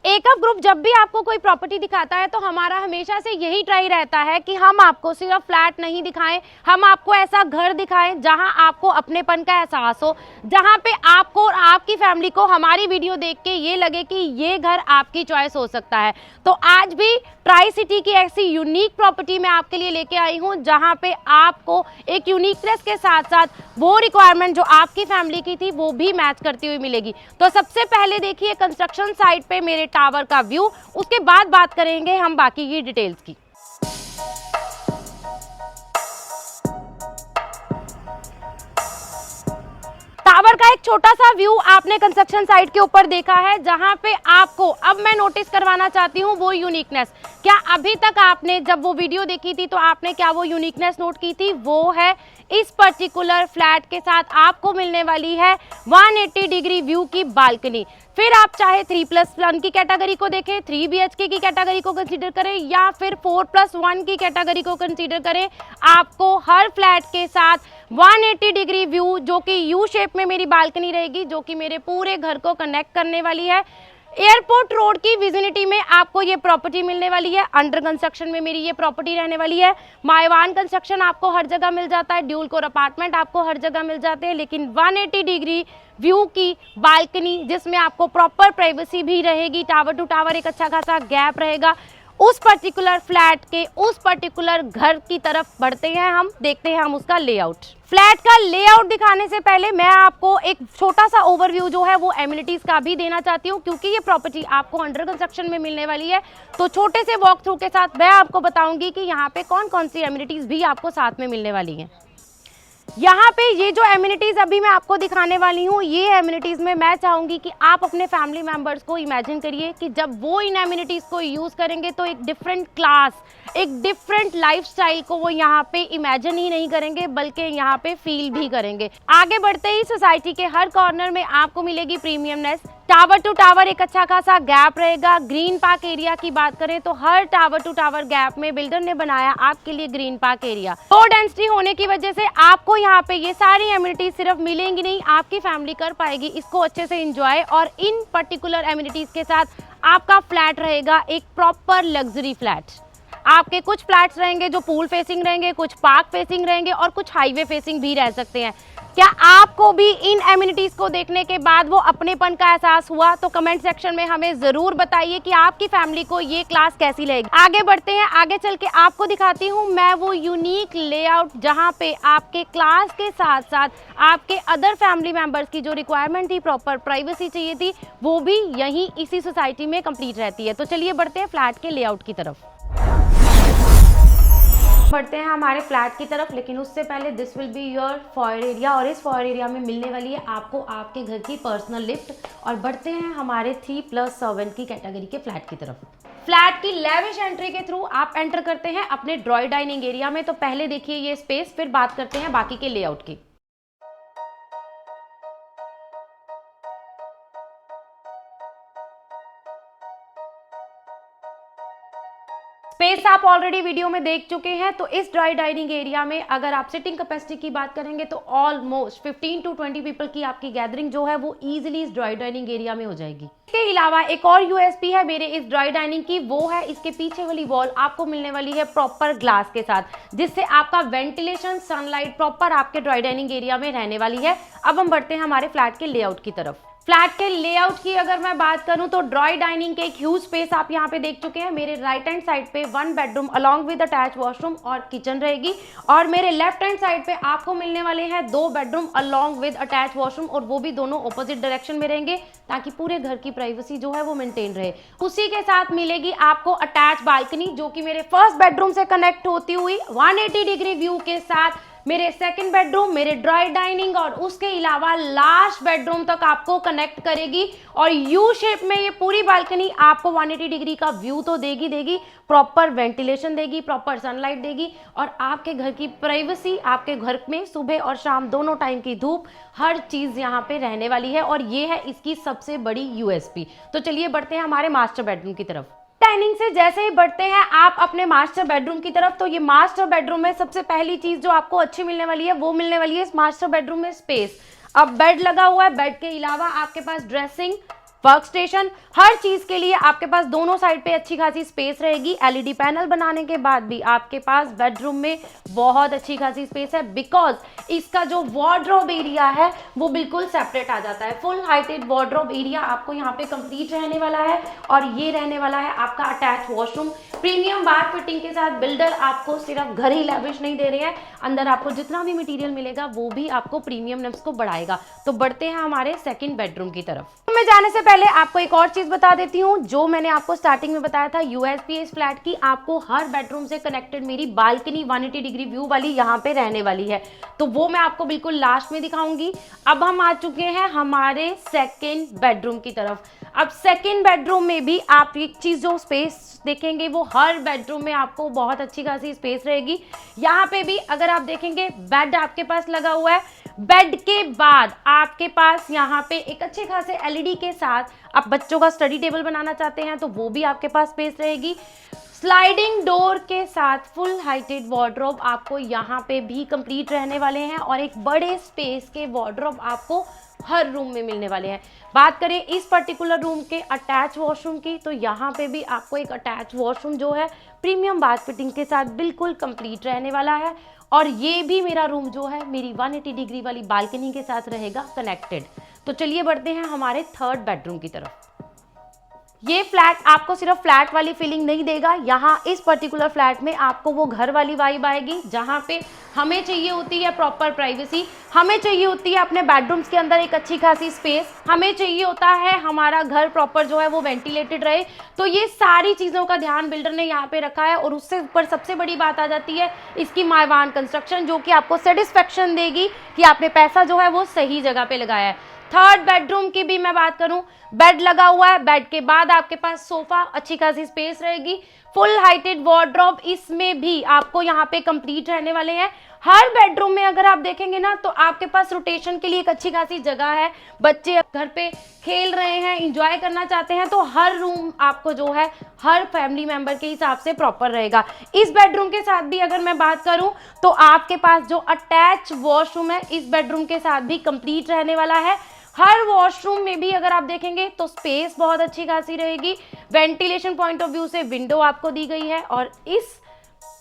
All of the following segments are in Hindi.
एकअप ग्रुप जब भी आपको कोई प्रॉपर्टी दिखाता है तो हमारा हमेशा से यही ट्राई रहता है कि हम आपको सिर्फ फ्लैट नहीं दिखाएं, हम आपको ऐसा घर दिखाएं जहां आपको अपनेपन का एहसास हो, जहां पे आपको और आपकी फैमिली को हमारी वीडियो देख के ये लगे कि ये घर आपकी चॉइस हो सकता है। तो आज भी ट्राई सिटी की ऐसी यूनिक प्रॉपर्टी मैं आपके लिए लेके आई हूँ जहां पे आपको एक यूनिकनेस के साथ साथ वो रिक्वायरमेंट जो आपकी फैमिली की थी वो भी मैच करती हुई मिलेगी। तो सबसे पहले देखिए कंस्ट्रक्शन साइट पे मेरे टावर का व्यू, उसके बाद बात करेंगे हम बाकी की डिटेल्स की। टावर का एक छोटा सा व्यू आपने कंस्ट्रक्शन साइट के ऊपर देखा है, जहां पे आपको अब मैं नोटिस करवाना चाहती हूँ वो यूनिकनेस। क्या अभी तक आपने जब वो वीडियो देखी थी तो आपने क्या वो यूनिकनेस नोट की थी? वो है इस पर्टिकुलर फ्लैट के साथ आपको मिलने वाली है 180 डिग्री व्यू की बालकनी। फिर आप चाहे 3+1 की कैटेगरी को देखें, 3 BHK की कैटेगरी को कंसीडर करें या फिर 4+1 की कैटेगरी को कंसीडर करें, आपको हर फ्लैट के साथ 180 डिग्री व्यू जो कि यू शेप में मेरी बालकनी रहेगी, जो कि मेरे पूरे घर को कनेक्ट करने वाली है। एयरपोर्ट रोड की विजिनिटी में आपको ये प्रॉपर्टी मिलने वाली है। अंडर कंस्ट्रक्शन में मेरी ये प्रॉपर्टी रहने वाली है। मायवान कंस्ट्रक्शन आपको हर जगह मिल जाता है, ड्यूल कोर अपार्टमेंट आपको हर जगह मिल जाते हैं, लेकिन 180 डिग्री व्यू की बालकनी जिसमें आपको प्रॉपर प्राइवेसी भी रहेगी, टावर टू टावर एक अच्छा खासा गैप रहेगा, उस पर्टिकुलर फ्लैट के उस पर्टिकुलर घर की तरफ बढ़ते हैं हम, देखते हैं हम उसका लेआउट। फ्लैट का लेआउट दिखाने से पहले मैं आपको एक छोटा सा ओवरव्यू जो है वो एमिनिटीज का भी देना चाहती हूँ, क्योंकि ये प्रॉपर्टी आपको अंडर कंस्ट्रक्शन में मिलने वाली है। तो छोटे से वॉक थ्रू के साथ मैं आपको बताऊंगी कि यहाँ पे कौन कौन सी एमिनिटीज भी आपको साथ में मिलने वाली हैं। यहाँ पे ये जो एमिनिटीज अभी मैं आपको दिखाने वाली हूँ, ये एमिनिटीज में मैं चाहूंगी कि आप अपने फैमिली मेंबर्स को इमेजिन करिए कि जब वो इन एमिनिटीज को यूज करेंगे तो एक डिफरेंट क्लास, एक डिफरेंट लाइफस्टाइल को वो यहाँ पे इमेजिन ही नहीं करेंगे बल्कि यहाँ पे फील भी करेंगे। आगे बढ़ते ही सोसाइटी के हर कॉर्नर में आपको मिलेगी प्रीमियमनेस। टावर टू टावर एक अच्छा खासा गैप रहेगा। ग्रीन पार्क एरिया की बात करें तो हर टावर टू टावर गैप में बिल्डर ने बनाया आपके लिए green park area. Low density होने की वजह से आपको यहाँ पे ये सारी एमिनिटीज सिर्फ मिलेंगी नहीं, आपकी फैमिली कर पाएगी इसको अच्छे से एंजॉय। और इन पर्टिकुलर एमिनिटीज के साथ आपका फ्लैट रहेगा एक प्रॉपर लग्जरी फ्लैट। आपके कुछ फ्लैट्स रहेंगे जो पूल फेसिंग रहेंगे, कुछ पार्क फेसिंग रहेंगे और कुछ हाईवे फेसिंग भी रह सकते हैं। क्या आपको भी इन एमिनिटीज को देखने के बाद वो अपनेपन का एहसास हुआ? तो कमेंट सेक्शन में हमें जरूर बताइए कि आपकी फैमिली को ये क्लास कैसी लगेगी। आगे बढ़ते हैं, आगे चल के आपको दिखाती हूँ मैं वो यूनिक लेआउट जहाँ पे आपके क्लास के साथ साथ आपके अदर फैमिली मेंबर्स की जो रिक्वायरमेंट थी, प्रॉपर प्राइवेसी चाहिए थी, वो भी यहीं इसी सोसाइटी में कंप्लीट रहती है। तो चलिए बढ़ते हैं फ्लैट के लेआउट की तरफ। बढ़ते हैं हमारे फ्लैट की तरफ, लेकिन उससे पहले this will be your foyer area और इस फॉयर एरिया में मिलने वाली है आपको आपके घर की पर्सनल लिफ्ट। और बढ़ते हैं हमारे 3+7 की कैटेगरी के फ्लैट की तरफ। फ्लैट की लेविश एंट्री के थ्रू आप एंटर करते हैं अपने ड्रॉय डाइनिंग एरिया में। तो पहले देखिए ये स्पेस, फिर बात करते हैं बाकी के लेआउट की। स्पेस आप ऑलरेडी वीडियो में देख चुके हैं। तो इस ड्राई डाइनिंग एरिया में अगर आप सिटिंग कैपेसिटी की बात करेंगे तो ऑलमोस्ट 15 to 20 पीपल की आपकी गैदरिंग जो है वो इजीली इस ड्राई डाइनिंग एरिया में हो जाएगी। इसके अलावा एक और यूएसपी है मेरे इस ड्राई डाइनिंग की, वो है इसके पीछे वाली वॉल आपको मिलने वाली है प्रॉपर ग्लास के साथ, जिससे आपका वेंटिलेशन, सनलाइट प्रॉपर आपके ड्राई डाइनिंग एरिया में रहने वाली है। अब हम बढ़ते हैं हमारे फ्लैट के लेआउट की तरफ। फ्लैट के लेआउट की अगर मैं बात करूं तो ड्रॉय डाइनिंग के एक ह्यूज स्पेस आप यहां पे देख चुके हैं। मेरे राइट हैंड साइड पे 1 bedroom along with attach washroom और किचन रहेगी, और मेरे लेफ्ट हैंड साइड पे आपको मिलने वाले हैं 2 bedroom along with attach washroom, और वो भी दोनों ऑपोजिट डायरेक्शन में रहेंगे ताकि पूरे घर की प्राइवेसी जो है वो मेंटेन रहे। उसी के साथ मिलेगी आपको अटैच बालकनी जो कि मेरे फर्स्ट बेडरूम से कनेक्ट होती हुई 180 डिग्री व्यू के साथ मेरे सेकंड बेडरूम, मेरे ड्राई डाइनिंग और उसके अलावा लास्ट बेडरूम तक आपको कनेक्ट करेगी। और यू शेप में ये पूरी बालकनी आपको 180 डिग्री का व्यू तो देगी, प्रॉपर वेंटिलेशन देगी, प्रॉपर सनलाइट देगी, और आपके घर की प्राइवेसी, आपके घर में सुबह और शाम दोनों टाइम की धूप, हर चीज यहाँ पे रहने वाली है। और ये है इसकी सबसे बड़ी यूएसपी। तो चलिए बढ़ते हैं हमारे मास्टर बेडरूम की तरफ। डाइनिंग से जैसे ही बढ़ते हैं आप अपने मास्टर बेडरूम की तरफ, तो ये मास्टर बेडरूम में सबसे पहली चीज जो आपको अच्छी मिलने वाली है वो मिलने वाली है इस मास्टर बेडरूम में स्पेस। अब बेड लगा हुआ है, बेड के अलावा आपके पास ड्रेसिंग, वर्क स्टेशन, हर चीज के लिए आपके पास दोनों साइड पे अच्छी खासी स्पेस रहेगी। एलईडी पैनल बनाने के बाद भी आपके पास बेडरूम में बहुत अच्छी खासी स्पेस है, बिकॉज इसका जो वार्डरोब एरिया है वो बिल्कुल सेपरेट आ जाता है। फुल हाइटेड वार्डरोब एरिया आपको यहाँ पे कंप्लीट रहने वाला है और ये रहने वाला है आपका attach washroom. Premium bath fitting के साथ बिल्डर आपको सिर्फ घर ही लैविश नहीं दे रहे हैं, अंदर आपको जितना भी मटेरियल मिलेगा वो भी आपको प्रीमियमनेस को बढ़ाएगा। तो बढ़ते हैं हमारे सेकंड बेडरूम की तरफ। मैं जाने से पहले आपको एक और चीज बता देती हूँ, जो मैंने आपको स्टार्टिंग में बताया था यूएसपी इस फ्लैट की आपको हर बेडरूम से कनेक्टेड मेरी बालकनी 180 डिग्री व्यू वाली यहाँ पे रहने वाली है, तो वो मैं आपको बिल्कुल लास्ट में दिखाऊंगी। अब हम आ चुके हैं हमारे सेकेंड बेडरूम की तरफ। अब सेकेंड बेडरूम में भी आप एक चीज जो स्पेस देखेंगे वो हर बेडरूम में आपको बहुत अच्छी खासी स्पेस रहेगी। यहाँ पे भी अगर आप देखेंगे बेड आपके पास लगा हुआ है, बेड के बाद आपके पास यहाँ पे एक अच्छे खासे एलईडी के साथ आप बच्चों का स्टडी टेबल बनाना चाहते हैं तो वो भी आपके पास स्पेस रहेगी। स्लाइडिंग डोर के साथ फुल हाइटेड वार्डरोब आपको यहाँ पे भी कंप्लीट रहने वाले हैं और एक बड़े स्पेस के वार्डरोब आपको हर रूम में मिलने वाले हैं। बात करें इस पर्टिकुलर रूम के अटैच वॉशरूम की, तो यहाँ पे भी आपको एक अटैच वॉशरूम जो है प्रीमियम बाथ फिटिंग के साथ बिल्कुल कंप्लीट रहने वाला है और ये भी मेरा रूम जो है मेरी 180 डिग्री वाली बालकनी के साथ रहेगा कनेक्टेड। तो चलिए बढ़ते हैं हमारे थर्ड बेडरूम की तरफ। ये फ्लैट आपको सिर्फ फ्लैट वाली फीलिंग नहीं देगा, यहाँ इस पर्टिकुलर फ्लैट में आपको वो घर वाली वाइब आएगी जहाँ पे हमें चाहिए होती है प्रॉपर प्राइवेसी, हमें चाहिए होती है अपने बेडरूम्स के अंदर एक अच्छी खासी स्पेस, हमें चाहिए होता है हमारा घर प्रॉपर जो है वो वेंटिलेटेड रहे। तो ये सारी चीज़ों का ध्यान बिल्डर ने यहाँ पे रखा है और उससे ऊपर सबसे बड़ी बात आ जाती है इसकी मायवान कंस्ट्रक्शन, जो कि आपको सेटिस्फेक्शन देगी कि आपने पैसा जो है वो सही जगह पे लगाया है। थर्ड बेडरूम की भी मैं बात करूं, बेड लगा हुआ है, बेड के बाद आपके पास सोफा, अच्छी खासी स्पेस रहेगी, फुल हाइटेड वार्डरोब इसमें भी आपको यहाँ पे कंप्लीट रहने वाले हैं। हर बेडरूम में अगर आप देखेंगे ना तो आपके पास रोटेशन के लिए एक अच्छी खासी जगह है, बच्चे घर पे खेल रहे हैं, इंजॉय करना चाहते हैं, तो हर रूम आपको जो है हर फैमिली मेंबर के हिसाब से प्रॉपर रहेगा। इस बेडरूम के साथ भी अगर मैं बात करूं तो आपके पास जो अटैच वॉशरूम है इस बेडरूम के साथ भी कंप्लीट रहने वाला है। हर वॉशरूम में भी अगर आप देखेंगे तो स्पेस बहुत अच्छी खासी रहेगी, वेंटिलेशन पॉइंट ऑफ व्यू से विंडो आपको दी गई है और इस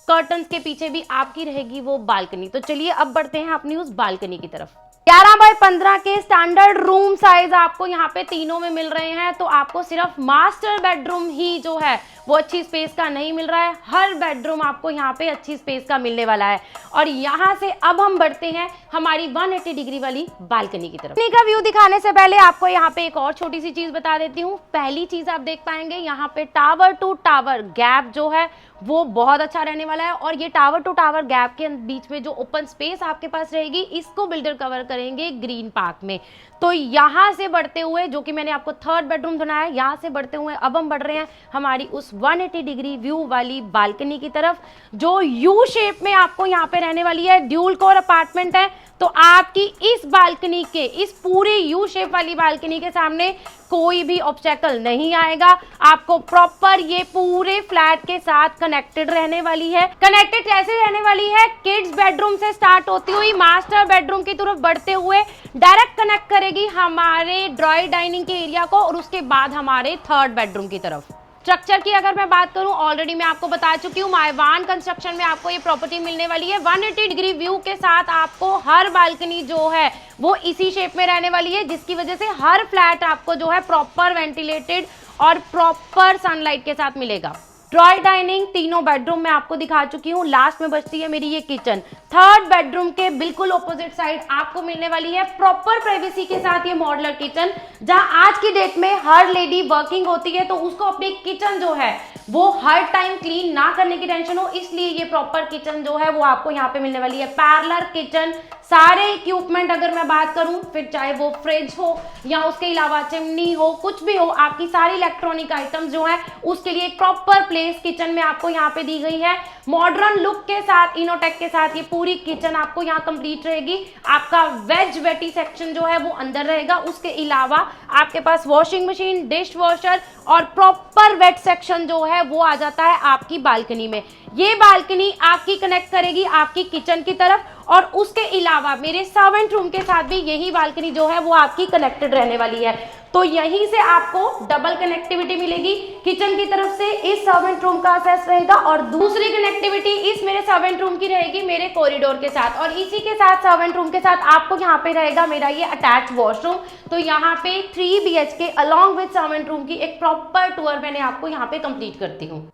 कर्टन्स के पीछे भी आपकी रहेगी वो बालकनी। तो चलिए अब बढ़ते हैं अपनी उस बालकनी की तरफ। 11 बाय 15 के स्टैंडर्ड रूम साइज आपको यहाँ पे तीनों में मिल रहे हैं, तो आपको सिर्फ मास्टर बेडरूम ही जो है वो अच्छी स्पेस का नहीं मिल रहा है, हर बेडरूम आपको यहाँ पे अच्छी स्पेस का मिलने वाला है। और यहाँ से अब हम बढ़ते हैं हमारी 180 डिग्री वाली बालकनी की तरफ। बालकनी का व्यू दिखाने से पहले आपको यहाँ पे एक और छोटी सी चीज बता देती हूँ। पहली चीज आप देख पाएंगे यहाँ पे टावर टू टावर गैप जो है वो बहुत अच्छा रहने वाला है और ये टावर टू टावर गैप के बीच में जो ओपन स्पेस आपके पास रहेगी इसको बिल्डर कवर करेंगे ग्रीन पार्क में। तो यहाँ से बढ़ते हुए, जो कि मैंने आपको थर्ड बेडरूम बनाया, यहाँ से बढ़ते हुए अब हम बढ़ रहे हैं हमारी उस 180 डिग्री व्यू वाली बालकनी की तरफ, जो यू शेप में आपको यहाँ पे रहने वाली है। ड्यूल कोर अपार्टमेंट है, तो आपकी इस बालकनी के, इस पूरी यू शेप वाली बालकनी के सामने कोई भी ऑब्स्टेकल नहीं आएगा। आपको प्रॉपर ये पूरे फ्लैट के साथ कनेक्टेड रहने वाली है। कनेक्टेड कैसे रहने वाली है? किड्स बेडरूम से स्टार्ट होती हुई मास्टर बेडरूम की तरफ बढ़ते हुए डायरेक्ट कनेक्ट करेगी हमारे ड्राई डाइनिंग के एरिया को और उसके बाद हमारे थर्ड बेडरूम की तरफ। स्ट्रक्चर की अगर मैं बात करूं, ऑलरेडी मैं आपको बता चुकी हूं, मायवान कंस्ट्रक्शन में आपको ये प्रॉपर्टी मिलने वाली है। 180 डिग्री व्यू के साथ आपको हर बालकनी जो है वो इसी शेप में रहने वाली है, जिसकी वजह से हर फ्लैट आपको जो है प्रॉपर वेंटिलेटेड और प्रॉपर सनलाइट के साथ मिलेगा। ड्रॉय डाइनिंग तीनों बेडरूम में आपको दिखा चुकी हूँ, लास्ट में बचती है मेरी ये किचन। थर्ड बेडरूम के बिल्कुल ऑपोजिट साइड आपको मिलने वाली है प्रॉपर प्राइवेसी के साथ ये मॉडुलर किचन, जहां आज की डेट में हर लेडी वर्किंग होती है तो उसको अपनी किचन जो है वो हर टाइम क्लीन ना करने की टेंशन हो, इसलिए ये प्रॉपर किचन जो है वो आपको यहाँ पे मिलने वाली है। पैरेलल किचन, सारे इक्विपमेंट अगर मैं बात करूं, फिर चाहे वो फ्रिज हो या उसके अलावा चिमनी हो, कुछ भी हो, आपकी सारी इलेक्ट्रॉनिक आइटम्स जो है उसके लिए एक प्रॉपर प्लेस किचन में आपको यहाँ पे दी गई है। मॉडर्न लुक के साथ, इनोटेक के साथ ये पूरी किचन आपको यहाँ कंप्लीट रहेगी। आपका वेज वेटी सेक्शन जो है वो अंदर रहेगा, उसके अलावा आपके पास वॉशिंग मशीन, डिश वॉशर और प्रॉपर वेट सेक्शन जो है वो आ जाता है आपकी बालकनी में। ये बालकनी आपकी कनेक्ट करेगी आपकी किचन की तरफ और उसके अलावा मेरे सर्वेंट रूम के साथ भी यही बालकनी जो है वो आपकी कनेक्टेड रहने वाली है। तो यहीं से आपको डबल कनेक्टिविटी मिलेगी। किचन की तरफ से इस सर्वेंट रूम का एक्सेस रहेगा और दूसरी कनेक्टिविटी इस मेरे सर्वेंट रूम की रहेगी मेरे कॉरिडोर के साथ। और इसी के साथ सर्वेंट रूम के साथ आपको यहाँ पे रहेगा मेरा ये अटैच वॉशरूम। तो यहाँ पे 3 BHK along with servant room की एक प्रॉपर टूर मैंने आपको यहाँ पे कंप्लीट करती हूँ।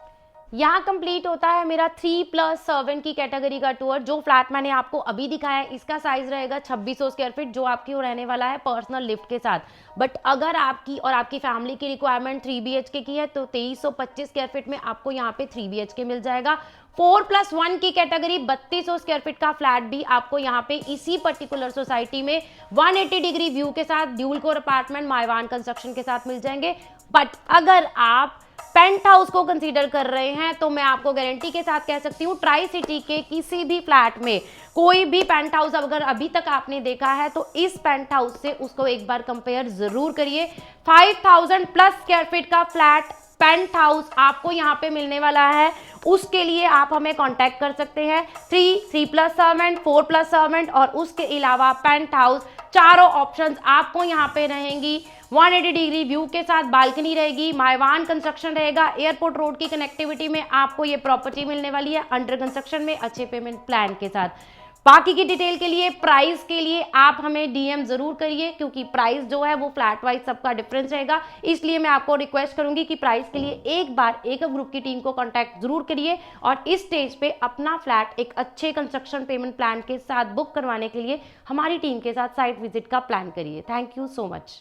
यहाँ कंप्लीट होता है मेरा 3+ सर्वेंट की कैटेगरी का टूर। जो फ्लैट मैंने आपको अभी दिखाया है इसका साइज रहेगा 2600 स्क्वायर फीट, जो आपकी हो रहने वाला है पर्सनल लिफ्ट के साथ। बट अगर आपकी और आपकी फैमिली की रिक्वायरमेंट 3 BHK की है तो 2325 स्क्वायर फीट में आपको यहाँ पे 3 BHK मिल जाएगा। 4+1 की कैटेगरी 3200 स्क्वायर फीट का फ्लैट भी आपको यहाँ पे इसी पर्टिकुलर सोसाइटी में 180 डिग्री व्यू के साथ ड्यूल कोर अपार्टमेंट मायवान कंस्ट्रक्शन के साथ मिल जाएंगे। बट अगर आप पेंट हाउस को कंसीडर कर रहे हैं तो मैं आपको गारंटी के साथ कह सकती हूँ ट्राई सिटी के किसी भी फ्लैट में कोई भी पेंट हाउस अगर अभी तक आपने देखा है तो इस पेंट हाउस से उसको एक बार कंपेयर जरूर करिए। 5000+ स्क्वायर फीट का फ्लैट पेंट हाउस आपको यहाँ पे मिलने वाला है। उसके लिए आप हमें कांटेक्ट कर सकते हैं। 3+ सर्वेंट, 4+ सर्वेंट और उसके अलावा पेंट हाउस, चारों ऑप्शंस आपको यहाँ पे रहेंगी। 180 डिग्री व्यू के साथ बालकनी रहेगी, मायवान कंस्ट्रक्शन रहेगा, एयरपोर्ट रोड की कनेक्टिविटी में आपको ये प्रॉपर्टी मिलने वाली है अंडर कंस्ट्रक्शन में अच्छे पेमेंट प्लान के साथ। बाकी की डिटेल के लिए, प्राइस के लिए आप हमें DM जरूर करिए, क्योंकि प्राइस जो है वो फ्लैट वाइज सबका डिफरेंस रहेगा। इसलिए मैं आपको रिक्वेस्ट करूंगी कि प्राइस के लिए एक बार एक ग्रुप की टीम को कांटेक्ट जरूर करिए और इस स्टेज पे अपना फ्लैट एक अच्छे कंस्ट्रक्शन पेमेंट प्लान के साथ बुक करवाने के लिए हमारी टीम के साथ साइट विजिट का प्लान करिए। Thank you so much.